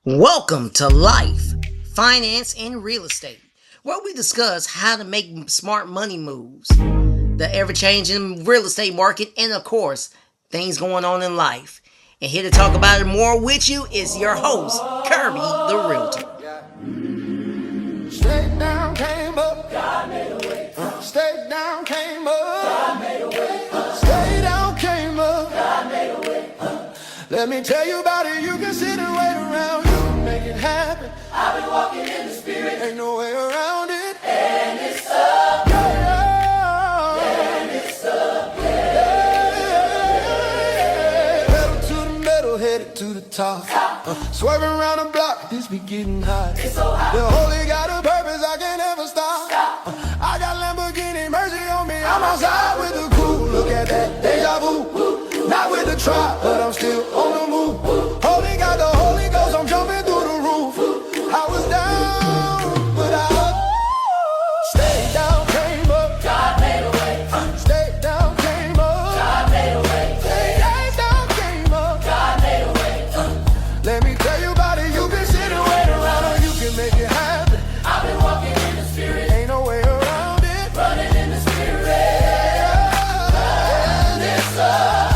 Welcome to Life, Finance, and Real Estate, where we discuss how to make smart money moves, the ever-changing real estate market, and of course, things going on in life. And here to talk about it more with you is your host, Kirby the Realtor. Straight down, came up. God made a way. Straight down, came up. God made a way. Straight down, came up. God made a way. Let me tell you about it. You can sit and wait around. You can make it happen. I've been walking in the spirit. Ain't no way around it. And it's up. Yeah. And it's up. Yeah. Pedal to the metal, headed to the top. Swerving around the block, this be getting hot. It's so hot. The Holy got a purpose, I can't ever stop. I got Lamborghini, mercy on me. I'm outside with the cool. Look at that, deja vu. Not with the trap, but I'm still on the move. Holy got the Holy Ghost, I'm jumping through the roof. I was down, but I stayed down, came up. God made a way. Stayed down, came up. God made a way. Stayed down, came up. God made a way. Let me tell you about it. You can sit and wait around, or you can make it happen. I've been walking in the spirit. Ain't no way around it. Running in the spirit. And it's up.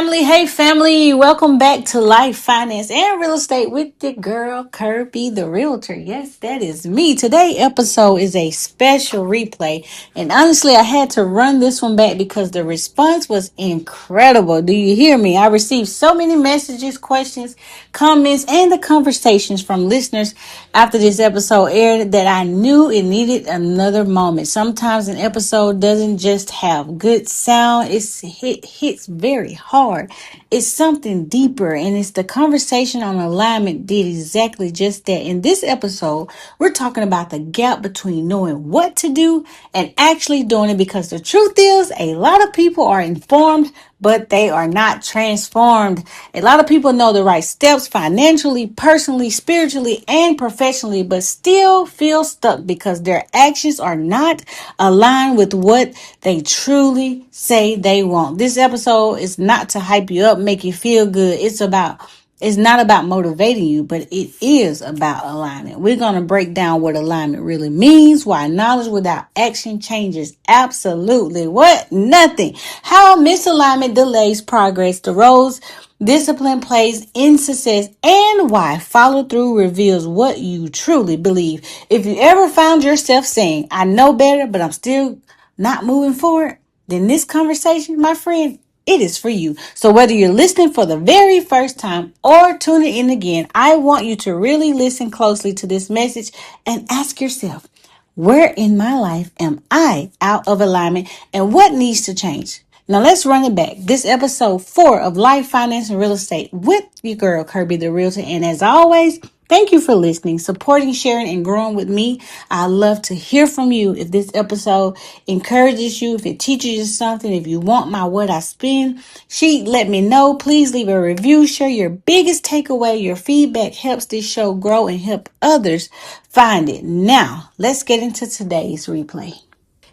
Hey family, welcome back to Life, Finance, and Real Estate with the girl, Kirby the Realtor. Yes, that is me. Today's episode is a special replay, and honestly, I had to run this one back because the response was incredible. Do you hear me? I received so many messages, questions, comments, and the conversations from listeners after this episode aired that I knew it needed another moment. Sometimes an episode doesn't just have good sound, it hits very hard. It's something deeper, and it's the conversation on alignment did exactly just that. In this episode, we're talking about the gap between knowing what to do and actually doing it, because the truth is a lot of people are informed, but they are not transformed. A lot of people know the right steps financially, personally, spiritually, and professionally, but still feel stuck because their actions are not aligned with what they truly say they want. This episode is not to hype you up, make you feel good. It's not about motivating you, but it is about alignment. We're going to break down what alignment really means, why knowledge without action changes absolutely what? Nothing. How misalignment delays progress, the roles discipline plays in success, and why follow through reveals what you truly believe. If you ever found yourself saying, I know better, but I'm still not moving forward, then this conversation, my friend, it is for you. So whether you're listening for the very first time or tuning in again, I want you to really listen closely to this message and ask yourself, where in my life am I out of alignment and what needs to change? Now let's run it back. This episode 4 of Life, Finance, and Real Estate with your girl, Kirby the Realtor. And as always, thank you for listening, supporting, sharing, and growing with me. I love to hear from you. If this episode encourages you, if it teaches you something, if you want my What I Spend sheet, let me know. Please leave a review. Share your biggest takeaway. Your feedback helps this show grow and help others find it. Now, let's get into today's replay.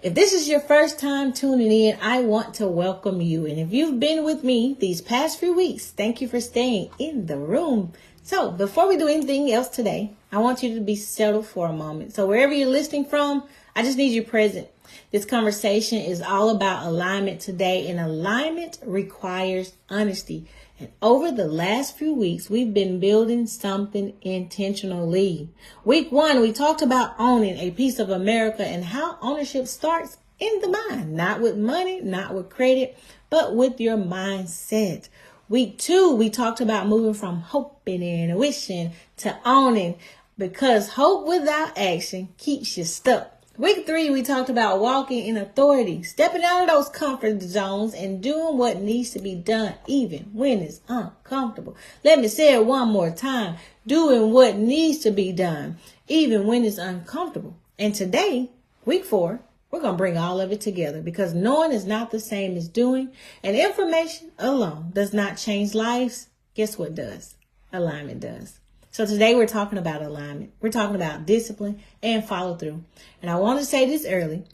If this is your first time tuning in, I want to welcome you. And if you've been with me these past few weeks, thank you for staying in the room. So before we do anything else today, I want you to be settled for a moment. So wherever you're listening from, I just need you present. This conversation is all about alignment today, and alignment requires honesty. And over the last few weeks, we've been building something intentionally. Week 1, we talked about owning a piece of America and how ownership starts in the mind, not with money, not with credit, but with your mindset. Week 2, we talked about moving from hoping and wishing to owning, because hope without action keeps you stuck. Week 3, we talked about walking in authority, stepping out of those comfort zones and doing what needs to be done even when it's uncomfortable. Let me say it one more time. Doing what needs to be done even when it's uncomfortable. And today, week 4, we're going to bring all of it together, because knowing is not the same as doing, and information alone does not change lives. Guess what does? Alignment does. So today we're talking about alignment. We're talking about discipline and follow through. And I want to say this early.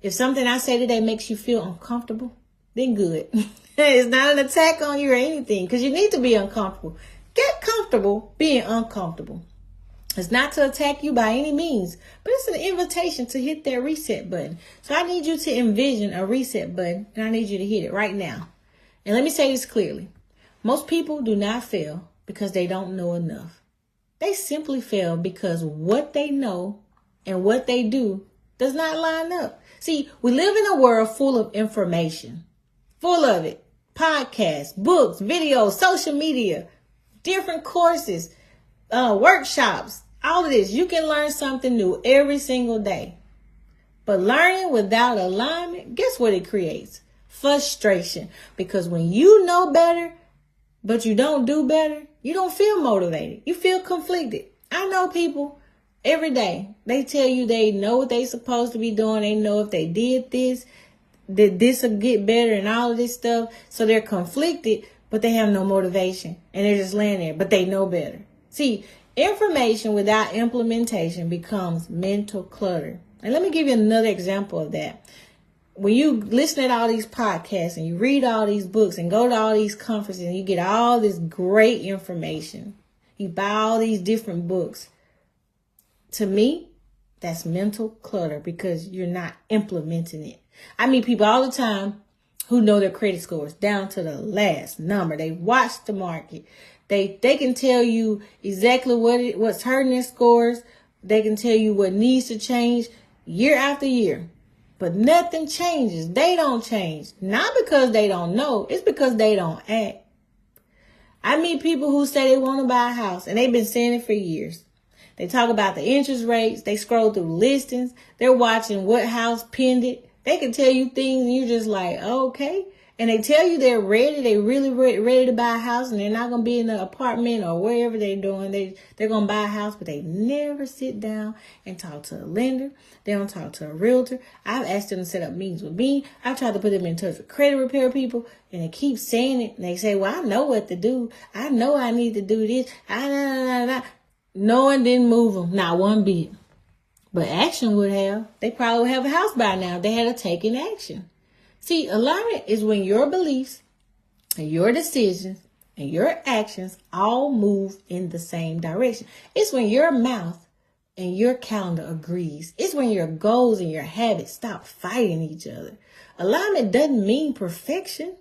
If something I say today makes you feel uncomfortable, then good. It's not an attack on you or anything, because you need to be uncomfortable. Get comfortable being uncomfortable. It's not to attack you by any means, but it's an invitation to hit that reset button. So I need you to envision a reset button, and I need you to hit it right now. And let me say this clearly. Most people do not fail because they don't know enough. They simply fail because what they know and what they do does not line up. See, we live in a world full of information, full of it. Podcasts, books, videos, social media, different courses, workshops, all of this. You can learn something new every single day. But learning without alignment, guess what it creates? Frustration. Because when you know better, but you don't do better, you don't feel motivated. You feel conflicted. I know people every day. They tell you they know what they're supposed to be doing. They know if they did this, that this will get better and all of this stuff. So they're conflicted, but they have no motivation. And they're just laying there, but they know better. See, information without implementation becomes mental clutter. And let me give you another example of that. When you listen to all these podcasts and you read all these books and go to all these conferences and you get all this great information, you buy all these different books. To me, that's mental clutter because you're not implementing it. I meet people all the time who know their credit scores down to the last number. They watch the market. They can tell you exactly what's hurting their scores. They can tell you what needs to change year after year. But nothing changes. They don't change. Not because they don't know. It's because they don't act. I meet people who say they want to buy a house, and they've been saying it for years. They talk about the interest rates. They scroll through listings. They're watching what house pinned it. They can tell you things, and you're just like, oh, okay. And they tell you they're ready. They really ready to buy a house, and they're not going to be in an apartment or wherever they're doing. They're going to buy a house, but they never sit down and talk to a lender. They don't talk to a realtor. I've asked them to set up meetings with me. I've tried to put them in touch with credit repair people, and they keep saying it. And they say, well, I know what to do. I know I need to do this. No one didn't move them. Not one bit. But action would have. They probably would have a house by now. They had to take in action. See, alignment is when your beliefs and your decisions and your actions all move in the same direction. It's when your mouth and your calendar agrees. It's when your goals and your habits stop fighting each other. Alignment doesn't mean perfection.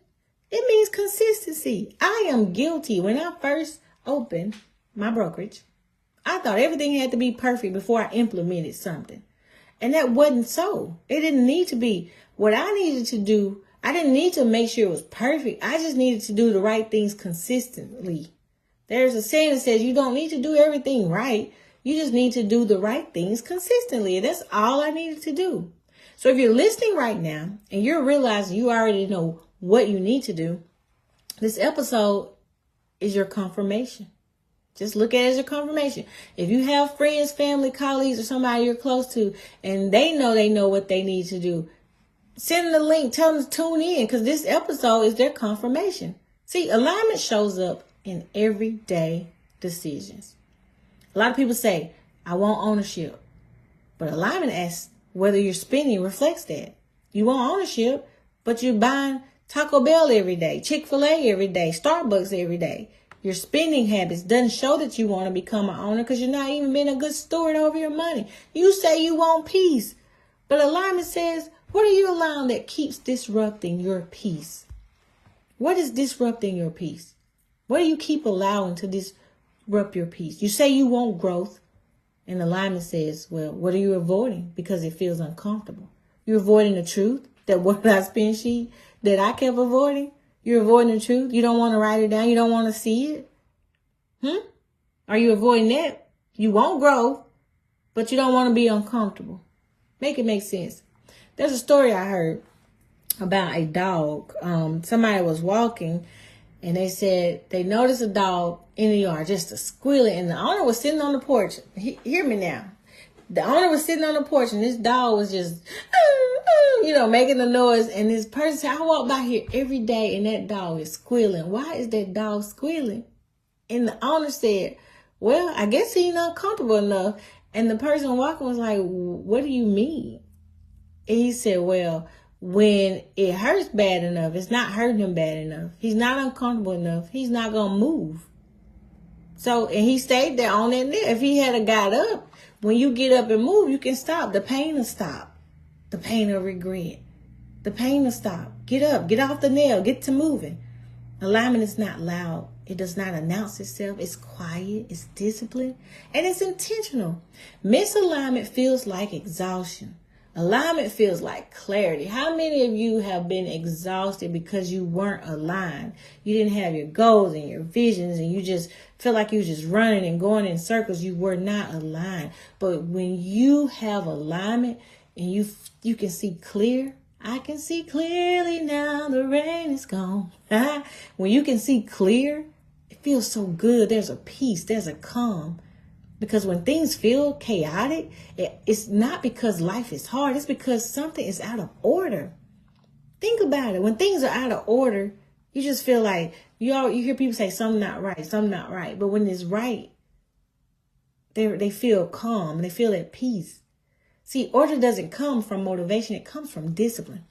It means consistency. I am guilty. When I first opened my brokerage, I thought everything had to be perfect before I implemented something. And that wasn't so. It didn't need to be. What I needed to do, I didn't need to make sure it was perfect. I just needed to do the right things consistently. There's a saying that says you don't need to do everything right. You just need to do the right things consistently. And that's all I needed to do. So if you're listening right now and you're realizing you already know what you need to do, this episode is your confirmation. Just look at it as your confirmation. If you have friends, family, colleagues, or somebody you're close to, and they know what they need to do, send them the link. Tell them to tune in because this episode is their confirmation. See, alignment shows up in everyday decisions. A lot of people say, I want ownership. But alignment asks whether your spending reflects that. You want ownership, but you're buying Taco Bell every day, Chick-fil-A every day, Starbucks every day. Your spending habits doesn't show that you want to become an owner because you're not even being a good steward over your money. You say you want peace, but alignment says, what are you allowing that keeps disrupting your peace? What is disrupting your peace? What do you keep allowing to disrupt your peace? You say you want growth, and alignment says, well, what are you avoiding? Because it feels uncomfortable. You're avoiding the truth, that what I spend sheet that I kept avoiding. You're avoiding the truth. You don't want to write it down. You don't want to see it. Are you avoiding that? You won't grow, but you don't want to be uncomfortable. Make it make sense. There's a story I heard about a dog. Somebody was walking and they said they noticed a dog in the yard, just a squealing. And the owner was sitting on the porch. Hear me now. The owner was sitting on the porch and this dog was just, making the noise. And this person said, I walk by here every day and that dog is squealing. Why is that dog squealing? And the owner said, well, I guess he's not comfortable enough. And the person walking was like, what do you mean? And he said, well, when it hurts bad enough, it's not hurting him bad enough. He's not uncomfortable enough. He's not going to move. So, and he stayed there on that nail. If he had got up, when you get up and move, you can stop. The pain will stop. The pain of regret. The pain will stop. Get up. Get off the nail. Get to moving. Alignment is not loud. It does not announce itself. It's quiet. It's disciplined. And it's intentional. Misalignment feels like exhaustion. Alignment feels like clarity. How many of you have been exhausted because you weren't aligned? You didn't have your goals and your visions, and you just feel like you were just running and going in circles. You were not aligned. But when you have alignment and you can see clear, I can see clearly now, the rain is gone. When you can see clear, it feels so good. There's a peace. There's a calm. Because when things feel chaotic, it's not because life is hard. It's because something is out of order. Think about it. When things are out of order, you just feel like you hear people say something not right, something not right. But when it's right, they feel calm. They feel at peace. See, order doesn't come from motivation. It comes from discipline.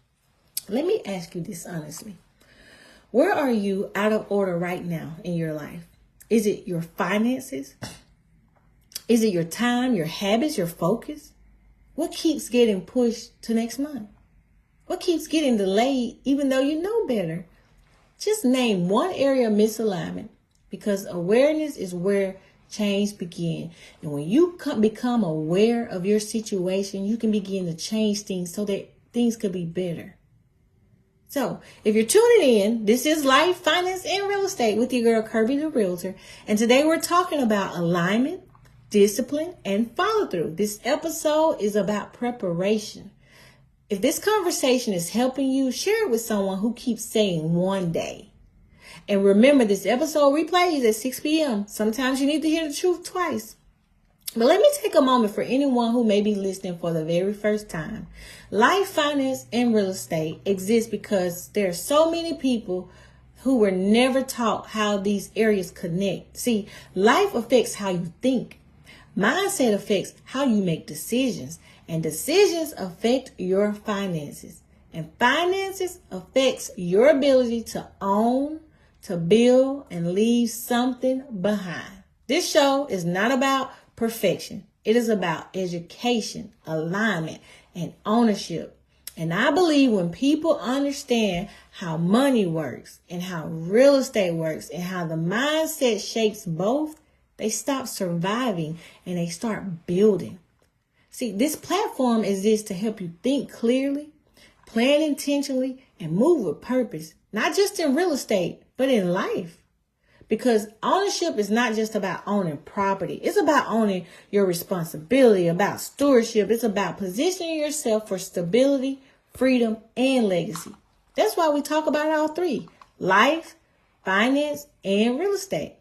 Let me ask you this honestly. Where are you out of order right now in your life? Is it your finances? Is it your time, your habits, your focus? What keeps getting pushed to next month? What keeps getting delayed even though you know better? Just name one area of misalignment, because awareness is where change begins. And when you become aware of your situation, you can begin to change things so that things could be better. So if you're tuning in, this is Life, Finance, and Real Estate with your girl, Kirby the Realtor. And today we're talking about alignment, discipline, and follow through. This episode is about preparation. If this conversation is helping you, share it with someone who keeps saying one day. And remember, this episode replays at 6 p.m. Sometimes you need to hear the truth twice. But let me take a moment for anyone who may be listening for the very first time. Life, finance, and real estate exists because there are so many people who were never taught how these areas connect. See, life affects how you think. Mindset affects how you make decisions, and decisions affect your finances, and finances affects your ability to own, to build, and leave something behind. This show is not about perfection. It is about education, alignment, and ownership. And I believe when people understand how money works and how real estate works and how the mindset shapes both, they stop surviving and they start building. See, this platform exists to help you think clearly, plan intentionally, and move with purpose, not just in real estate, but in life. Because ownership is not just about owning property. It's about owning your responsibility, about stewardship. It's about positioning yourself for stability, freedom, and legacy. That's why we talk about all three: life, finance, and real estate.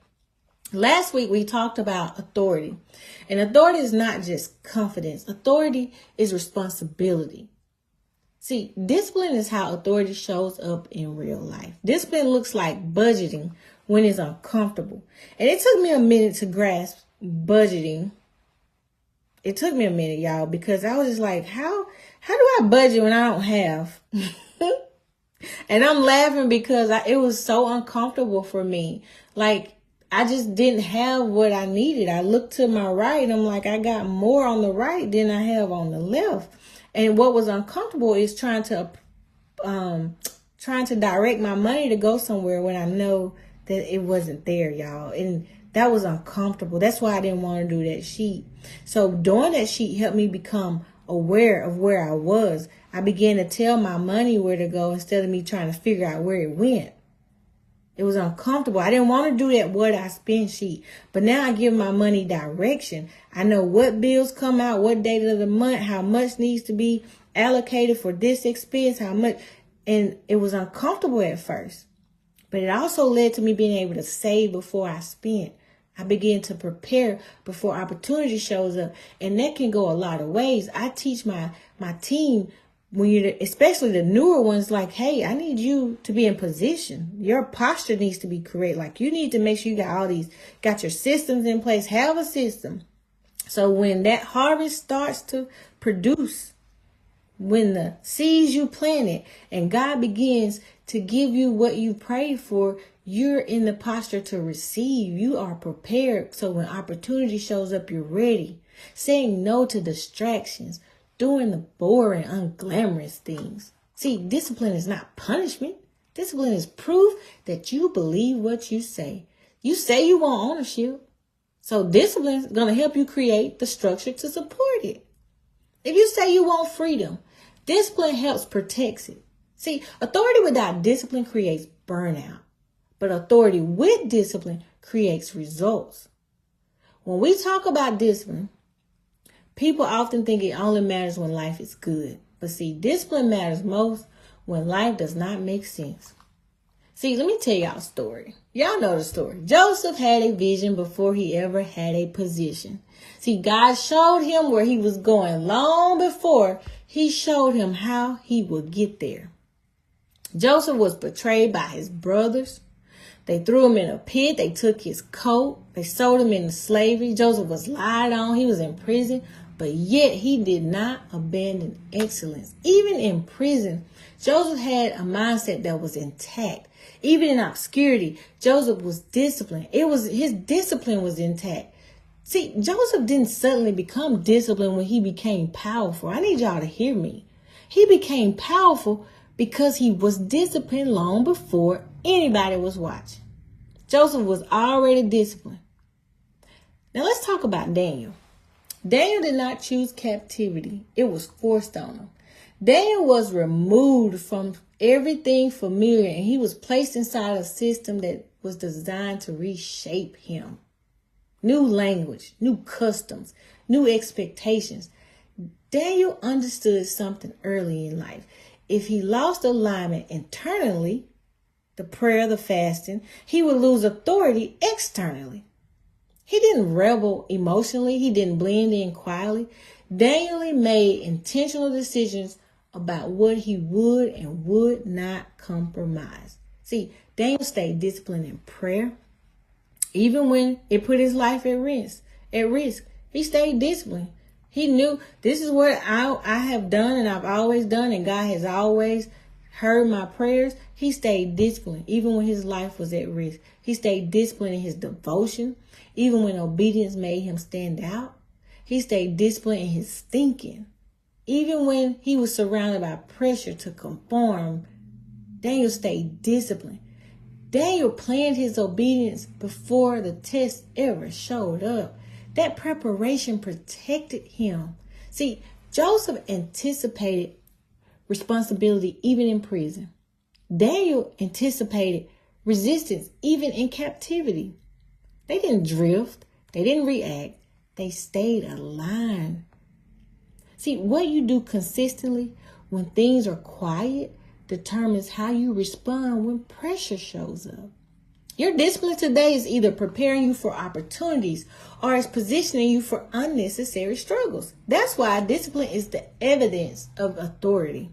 Last week, we talked about authority. And authority is not just confidence. Authority is responsibility. See, discipline is how authority shows up in real life. Discipline looks like budgeting when it's uncomfortable. And it took me a minute to grasp budgeting. It took me a minute, y'all, because I was just like, how do I budget when I don't have? And I'm laughing because it was so uncomfortable for me. Like, I just didn't have what I needed. I looked to my right and I'm like, I got more on the right than I have on the left. And what was uncomfortable is trying to direct my money to go somewhere when I know that it wasn't there, y'all. And that was uncomfortable. That's why I didn't want to do that sheet. So doing that sheet helped me become aware of where I was. I began to tell my money where to go instead of me trying to figure out where it went. It was uncomfortable. I didn't want to do that what I spend sheet. But now I give my money direction. I know what bills come out, what date of the month, how much needs to be allocated for this expense, how much. And it was uncomfortable at first. But it also led to me being able to save before I spent. I began to prepare before opportunity shows up. And that can go a lot of ways. I teach my team, especially the newer ones, like, hey, I need you to be in position. Your posture needs to be correct. Like, you need to make sure you got your systems in place. Have a system. So when that harvest starts to produce, When the seeds you planted and God begins to give you what you prayed for, you're in the posture to receive. You are prepared. So when opportunity shows up, you're ready. Saying no to distractions, doing the boring, unglamorous things. See, discipline is not punishment. Discipline is proof that you believe what you say. You say you want ownership. So discipline is going to help you create the structure to support it. If you say you want freedom, discipline helps protect it. See, authority without discipline creates burnout, but authority with discipline creates results. When we talk about discipline, people often think it only matters when life is good. But see, discipline matters most when life does not make sense. See, let me tell y'all a story. Y'all know the story. Joseph had a vision before he ever had a position. See, God showed him where he was going long before he showed him how he would get there. Joseph was betrayed by his brothers. They threw him in a pit. They took his coat. They sold him into slavery. Joseph was lied on. He was in prison. But yet he did not abandon excellence. Even in prison, Joseph had a mindset that was intact. Even in obscurity, Joseph was disciplined. His discipline was intact. See, Joseph didn't suddenly become disciplined when he became powerful. I need y'all to hear me. He became powerful because he was disciplined long before anybody was watching. Joseph was already disciplined. Now let's talk about Daniel. Daniel did not choose captivity. It was forced on him. Daniel was removed from everything familiar and he was placed inside a system that was designed to reshape him. New language, new customs, new expectations. Daniel understood something early in life. If he lost alignment internally, the prayer, the fasting, he would lose authority externally. He didn't rebel emotionally. He didn't blend in quietly. Daniel made intentional decisions about what he would and would not compromise. See, Daniel stayed disciplined in prayer. Even when it put his life at risk, he stayed disciplined. He knew this is what I have done and I've always done, and God has always heard my prayers. He stayed disciplined even when his life was at risk. He stayed disciplined in his devotion, even when obedience made him stand out. He stayed disciplined in his thinking. Even when he was surrounded by pressure to conform, Daniel stayed disciplined. Daniel planned his obedience before the test ever showed up. That preparation protected him. See, Joseph anticipated responsibility even in prison. Daniel anticipated resistance even in captivity. They didn't drift. They didn't react. They stayed aligned. See, what you do consistently when things are quiet determines how you respond when pressure shows up. Your discipline today is either preparing you for opportunities or it's positioning you for unnecessary struggles. That's why discipline is the evidence of authority.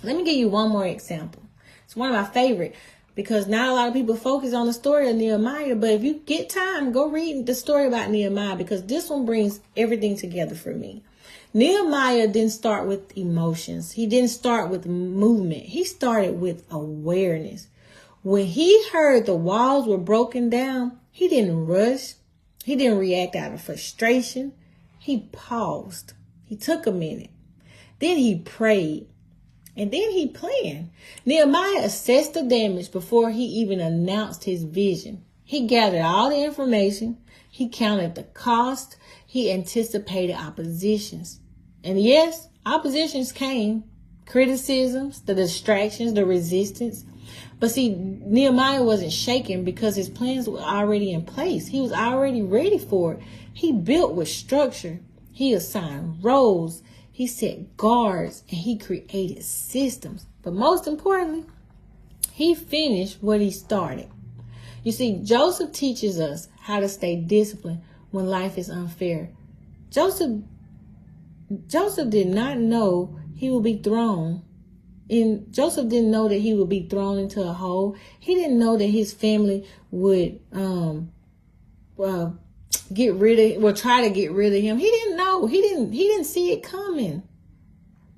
Let me give you one more example. It's one of my favorite because not a lot of people focus on the story of Nehemiah. But if you get time, go read the story about Nehemiah because this one brings everything together for me. Nehemiah didn't start with emotions. He didn't start with movement. He started with awareness. When he heard the walls were broken down, he didn't rush. He didn't react out of frustration. He paused. He took a minute. Then he prayed. And then he planned. Nehemiah assessed the damage before he even announced his vision. He gathered all the information. He counted the cost. He anticipated oppositions. And yes, oppositions came. Criticisms, the distractions, the resistance. But see, Nehemiah wasn't shaken because his plans were already in place. He was already ready for it. He built with structure. He assigned roles. He set guards and he created systems. But most importantly, he finished what he started. You see, Joseph teaches us how to stay disciplined when life is unfair. Joseph did not know he would be thrown. Joseph didn't know that he would be thrown into a hole. He didn't know that his family would try to get rid of him. He didn't know. He didn't see it coming.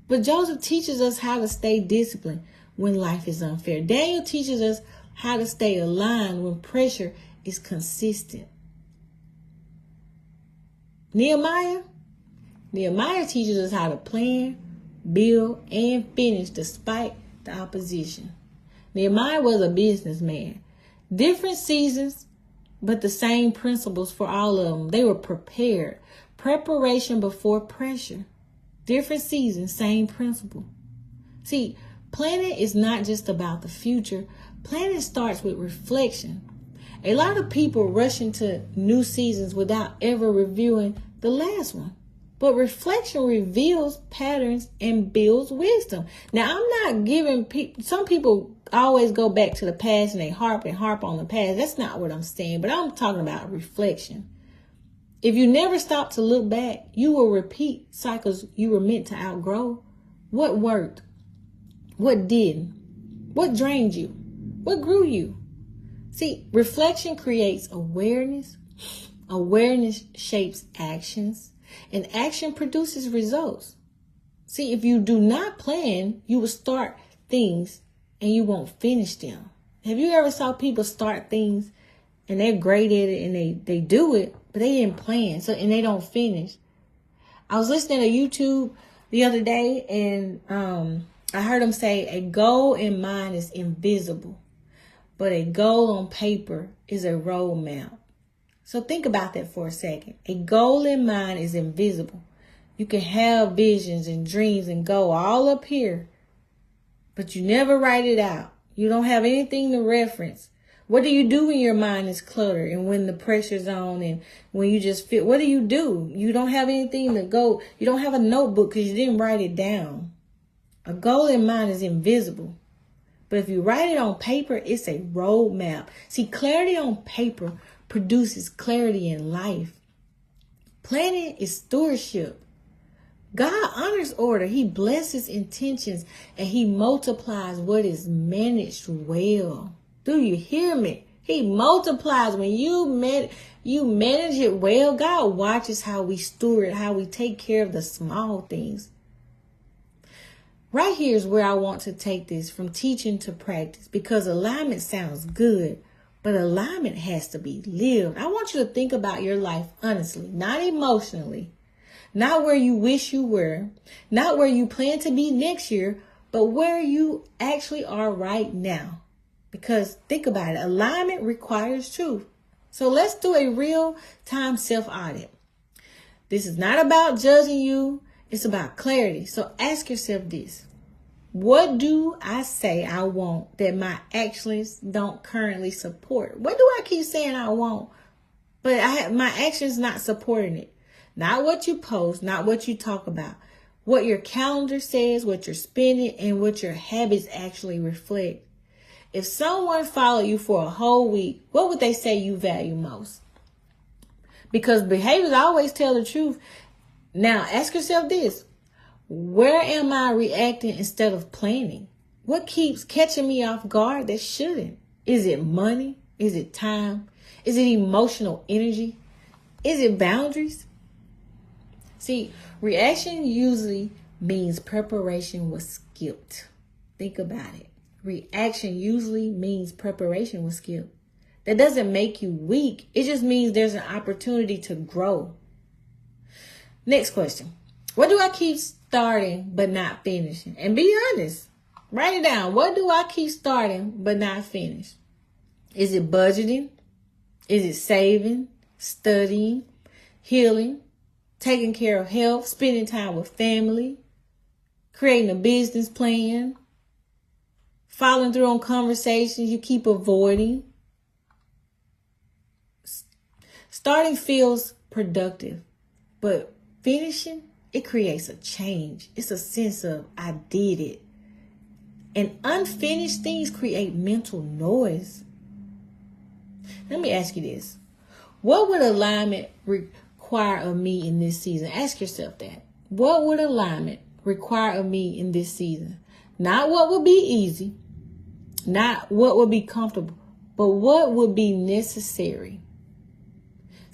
But Joseph teaches us how to stay disciplined when life is unfair. Daniel teaches us how to stay aligned when pressure is consistent. Nehemiah teaches us how to plan, build, and finish despite the opposition. Nehemiah was a businessman. Different seasons, but the same principles for all of them. They were prepared. Preparation before pressure. Different seasons, same principle. See, planning is not just about the future. Planning starts with reflection. A lot of people rush into new seasons without ever reviewing the last one. But reflection reveals patterns and builds wisdom. Now, I'm not giving people, some people always go back to the past and they harp on the past. That's not what I'm saying, but I'm talking about reflection. If you never stop to look back, you will repeat cycles you were meant to outgrow. What worked? What didn't? What drained you? What grew you? See, reflection creates awareness. Awareness shapes actions. And action produces results. See, if you do not plan, you will start things and you won't finish them. Have you ever saw people start things and they're great at it and they do it, but they didn't plan, and they don't finish? I was listening to YouTube the other day and I heard them say a goal in mind is invisible, but a goal on paper is a roadmap. So think about that for a second. A goal in mind is invisible. You can have visions and dreams and go all up here, but you never write it out. You don't have anything to reference. What do you do when your mind is cluttered and when the pressure's on and when you just feel, what do? You don't have anything to go. You don't have a notebook because you didn't write it down. A goal in mind is invisible. But if you write it on paper, it's a roadmap. See, clarity on paper produces clarity in life. Planning is stewardship. God honors order. He blesses intentions and he multiplies what is managed well. Do you hear me? He multiplies when you manage it well. God watches how we steward, how we take care of the small things. Right here is where I want to take this from teaching to practice, because alignment sounds good, but alignment has to be lived. I want you to think about your life honestly, not emotionally, not where you wish you were, not where you plan to be next year, but where you actually are right now. Because think about it, alignment requires truth. So let's do a real-time self-audit. This is not about judging you. It's about clarity. So ask yourself this. What do I say I want that my actions don't currently support? What do I keep saying I want, but my actions not supporting it? Not what you post, not what you talk about. What your calendar says, what you're spending, and what your habits actually reflect. If someone followed you for a whole week, what would they say you value most? Because behaviors always tell the truth. Now, ask yourself this. Where am I reacting instead of planning? What keeps catching me off guard that shouldn't? Is it money? Is it time? Is it emotional energy? Is it boundaries? See, reaction usually means preparation was skipped. Think about it. Reaction usually means preparation was skipped. That doesn't make you weak. It just means there's an opportunity to grow. Next question. What do I keep starting but not finishing? And be honest. Write it down. What do I keep starting but not finish? Is it budgeting? Is it saving? Studying? Healing? Taking care of health? Spending time with family? Creating a business plan? Following through on conversations you keep avoiding? Starting feels productive, but finishing, it creates a change. It's a sense of I did it. And unfinished things create mental noise. Let me ask you this. What would alignment require of me in this season? Ask yourself that. What would alignment require of me in this season? Not what would be easy, not what would be comfortable, but what would be necessary.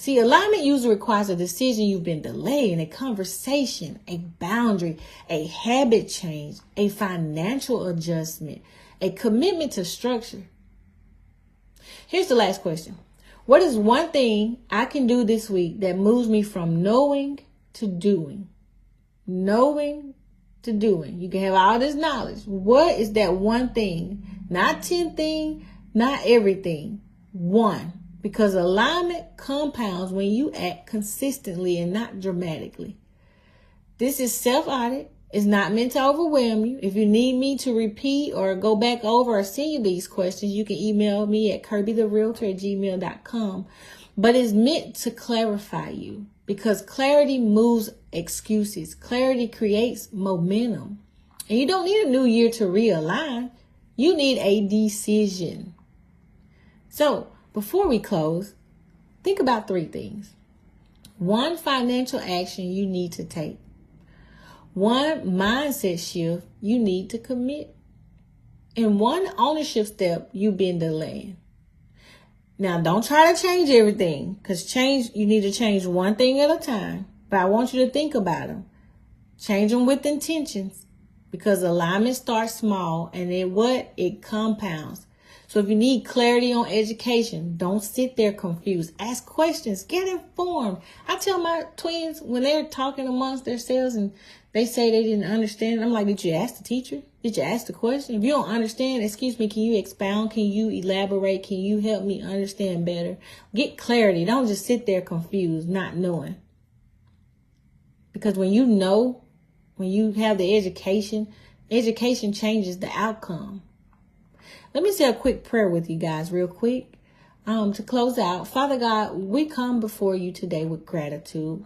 See, alignment usually requires a decision you've been delaying, a conversation, a boundary, a habit change, a financial adjustment, a commitment to structure. Here's the last question. What is one thing I can do this week that moves me from knowing to doing? Knowing to doing. You can have all this knowledge. What is that one thing? Not 10 things, not everything. One. Because alignment compounds when you act consistently and not dramatically. This is self-audit. It's not meant to overwhelm you. If you need me to repeat or go back over or send you these questions, you can email me at KirbyTheRealtor@gmail.com. But it's meant to clarify you, because clarity moves excuses. Clarity creates momentum. And you don't need a new year to realign. You need a decision. So, before we close, think about 3 things. 1 financial action you need to take. 1 mindset shift you need to commit. And 1 ownership step you've been delaying. Now, don't try to change everything, because you need to change 1 thing at a time. But I want you to think about them. Change them with intentions, because alignment starts small and it compounds. So if you need clarity on education, don't sit there confused. Ask questions. Get informed. I tell my twins when they're talking amongst themselves and they say they didn't understand, I'm like, did you ask the teacher? Did you ask the question? If you don't understand, excuse me, can you expound? Can you elaborate? Can you help me understand better? Get clarity. Don't just sit there confused, not knowing. Because when you know, when you have the education changes the outcome. Let me say a quick prayer with you guys real quick to close out. Father God, we come before you today with gratitude.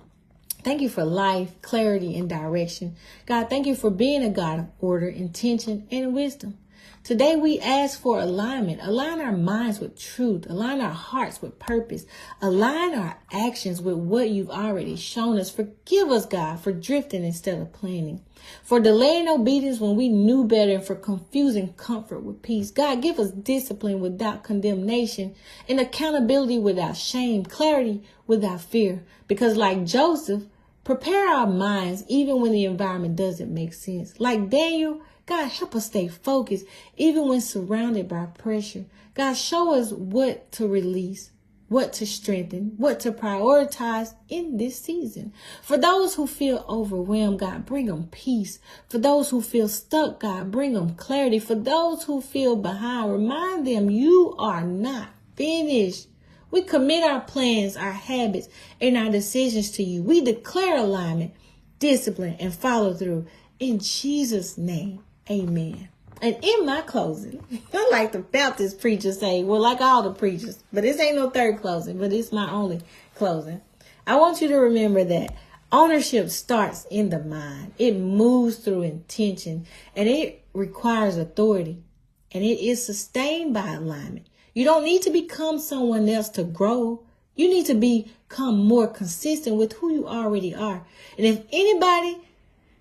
Thank you for life, clarity, and direction. God, thank you for being a God of order, intention, and wisdom. Today we ask for alignment. Align our minds with truth. Align our hearts with purpose. Align our actions with what you've already shown us. Forgive us, God, for drifting instead of planning. For delaying obedience when we knew better, and for confusing comfort with peace. God, give us discipline without condemnation, and accountability without shame, clarity without fear. Because like Joseph, prepare our minds even when the environment doesn't make sense. Like Daniel, God, help us stay focused even when surrounded by pressure. God, show us what to release, what to strengthen, what to prioritize in this season. For those who feel overwhelmed, God, bring them peace. For those who feel stuck, God, bring them clarity. For those who feel behind, remind them you are not finished. We commit our plans, our habits, and our decisions to you. We declare alignment, discipline, and follow through. In Jesus' name, amen. And in my closing, I like the Baptist preacher say, well, like all the preachers, but this ain't no third closing, but it's my only closing. I want you to remember that ownership starts in the mind. It moves through intention, and it requires authority, and it is sustained by alignment. You don't need to become someone else to grow. You need to become more consistent with who you already are. And if anybody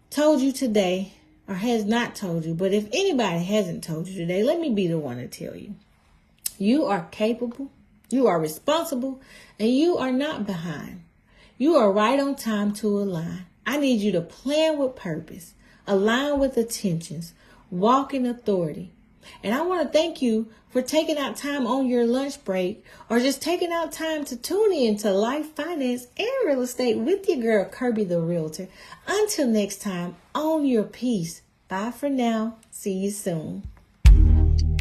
told you today, or has not told you, but if anybody hasn't told you today, let me be the one to tell you. You are capable, you are responsible, and you are not behind. You are right on time to align. I need you to plan with purpose, align with intentions, walk in authority. And I want to thank you for taking out time on your lunch break, or just taking out time to tune in to Life, Finance, and Real Estate with your girl, Kirby the Realtor. Until next time, own your peace. Bye for now. See you soon.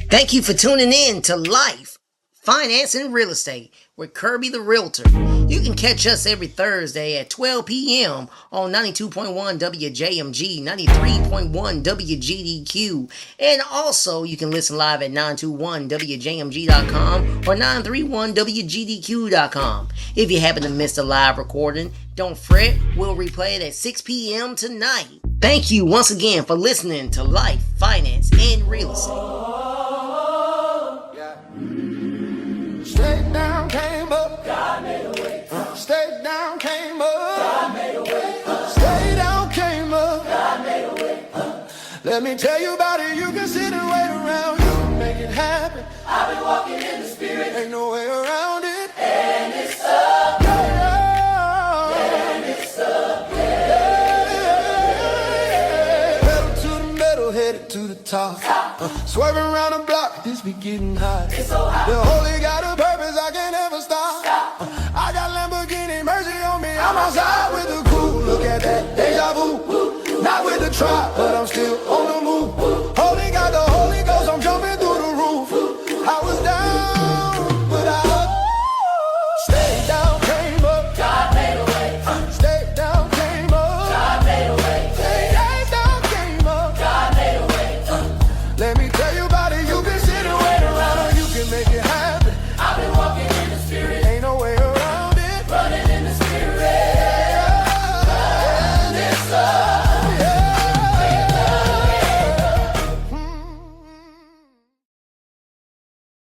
Thank you for tuning in to Life, Finance, and Real Estate with Kirby the Realtor. You can catch us every Thursday at 12 p.m. on 92.1 WJMG, 93.1 WGDQ, and also you can listen live at 921WJMG.com or 931WGDQ.com. If you happen to miss the live recording, don't fret, we'll replay it at 6 p.m. tonight. Thank you once again for listening to Life, Finance, and Real Estate. Straight down, came up. God made a way. Straight down, came up. God made a way. Straight down, came up. God made a way. Let me tell you about it. You can sit and wait around. You can make it happen. I've been walking in the spirit. Ain't no way around it. And it's up. top. Swerving around the block, this be getting hot. The holy got a purpose, I can't ever stop. I got Lamborghini, mercy on me, I'm outside with the crew. Look at that, deja vu, not with the trap.